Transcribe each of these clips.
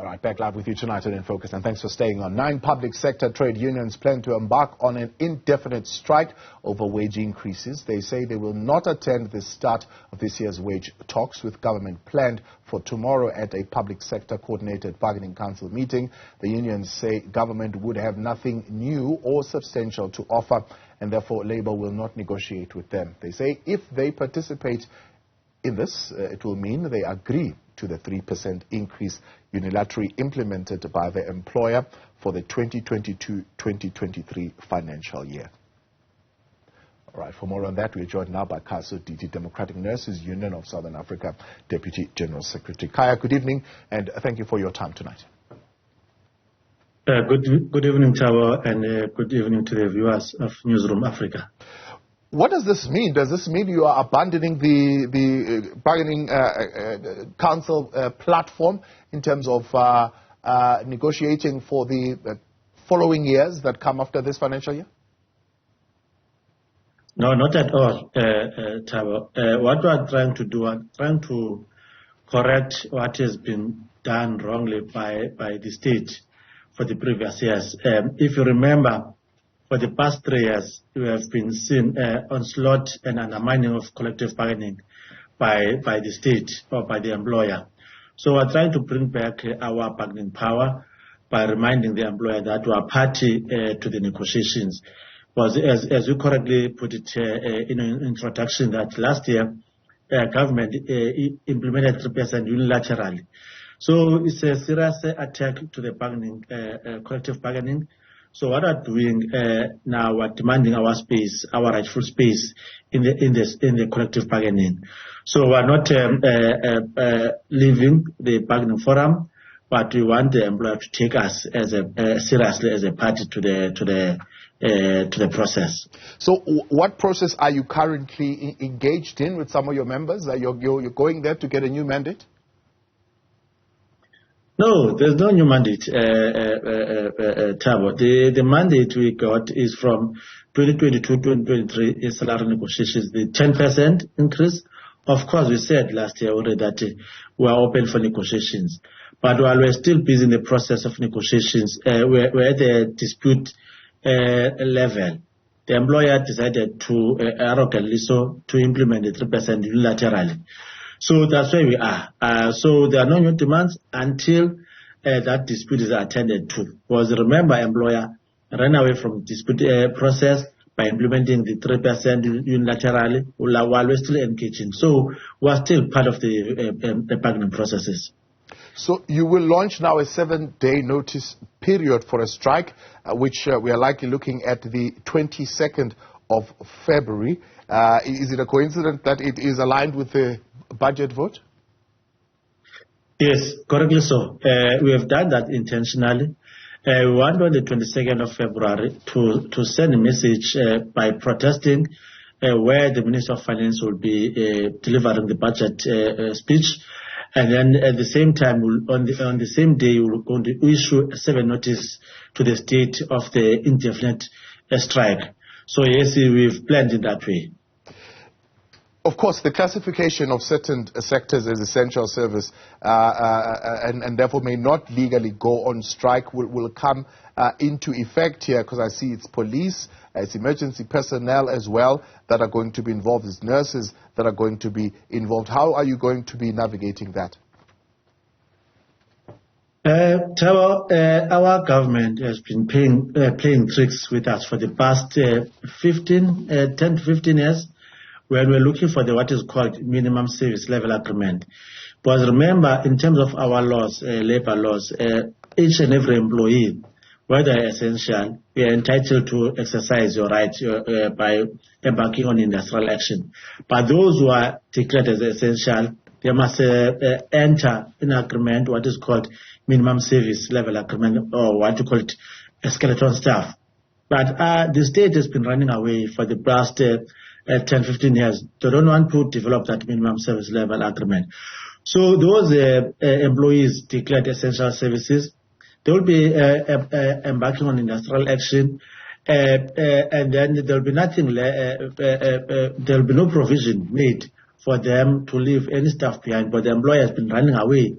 right, back live with you tonight in Focus, and thanks for staying on. 9 public sector trade unions plan to embark on an indefinite strike over wage increases. They say they will not attend the start of this year's wage talks, with government planned for tomorrow at a public sector coordinated bargaining council meeting. The unions say government would have nothing new or substantial to offer, and therefore Labour will not negotiate with them. They say if they participate in this, it will mean they agree to the 3% increase unilaterally implemented by the employer for the 2022-2023 financial year. All right, for more on that, we are joined now by Khaya Sodidi, Democratic Nurses Union of Southern Africa, Deputy General Secretary. Khaya, good evening, and thank you for your time tonight. Good evening, Tawa, and good evening to the viewers of Newzroom Afrika. What does this mean? Does this mean you are abandoning the bargaining council platform in terms of negotiating for the following years that come after this financial year? No, not at all, Tawa. What we are trying to do, we are trying to correct what has been done wrongly by the state for the previous years. If you remember, for the past 3 years, we have been seeing onslaught and undermining of collective bargaining by the state or by the employer. So we're trying to bring back our bargaining power by reminding the employer that we are party to the negotiations. Because as you correctly put it in an introduction, that last year government implemented 3% unilaterally. So it's a serious attack to the bargaining, collective bargaining. So what we're doing now, we're demanding our space, our rightful space in the collective bargaining. So we're not leaving the bargaining forum, but we want the employer to take us as seriously as a party to the process. So what process are you currently engaged in with some of your members? You're going there to get a new mandate? No, there's no new mandate, Tabo. The mandate we got is from 2022-2023 salary negotiations, the 10% increase. Of course, we said last year already that we are open for negotiations. But while we're still busy in the process of negotiations, we're at the dispute level. The employer decided to arrogantly to implement the 3% unilaterally. So that's where we are. So there are no new demands until that dispute is attended to. Because remember, employer ran away from dispute process by implementing the 3% unilaterally while we're still engaging. So we're still part of the bargaining processes. So you will launch now a 7-day notice period for a strike, which we are likely looking at the 22nd of February. Is it a coincidence that it is aligned with the budget vote? Yes, correctly so. We have done that intentionally. We want on the 22nd of February to send a message by protesting where the Minister of Finance will be delivering the budget speech. And then at the same time, on the same day, we're going to issue a 7 notice to the state of the indefinite strike. So yes, we've planned it that way. Of course, the classification of certain sectors as essential service and therefore may not legally go on strike will come into effect here, because I see it's police, it's emergency personnel as well that are going to be involved, it's nurses that are going to be involved. How are you going to be navigating that? Our government has been playing tricks with us for the past 10 to 15 years. When we're looking for what is called minimum service level agreement. Because remember, in terms of our laws, labor laws, each and every employee, whether essential, we are entitled to exercise your right by embarking on industrial action. But those who are declared as essential, they must enter in agreement, what is called minimum service level agreement, or what you call it, skeleton staff. But the state has been running away for the past 10, 15 years. They don't want to develop that minimum service level agreement. So those employees declared essential services, they will be embarking on industrial action, and then there will be nothing, there will be no provision made for them to leave any staff behind. But the employer has been running away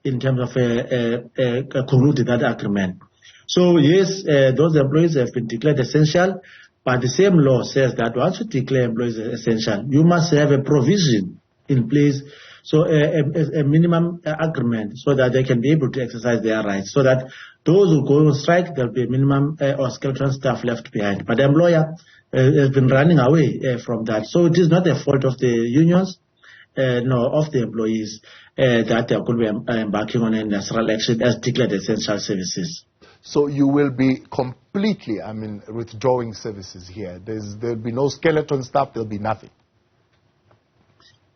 in terms of concluding that agreement. So yes, those employees have been declared essential, but the same law says that once you declare employees essential, you must have a provision in place, so a minimum agreement, so that they can be able to exercise their rights, so that those who go on strike, there'll be a minimum or skeleton staff left behind. But the employer has been running away from that. So it is not the fault of the unions, nor of the employees, that they are going to be embarking on industrial action as declared essential services. So you will be completely, withdrawing services here. There'll be no skeleton staff, there'll be nothing.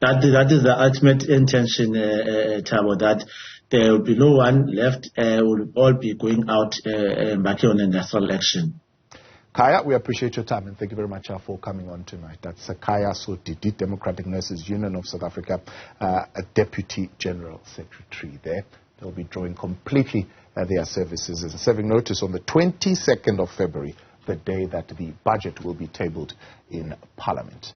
That is the ultimate intention, Thabo, that there will be no one left, will all be going out, embarking on industrial action. Khaya, we appreciate your time and thank you very much for coming on tonight. That's Khaya Sodidi, Democratic Nurses Union of South Africa, a Deputy General Secretary there. They'll be drawing completely their services and serving notice on the 22nd of February, the day that the budget will be tabled in Parliament.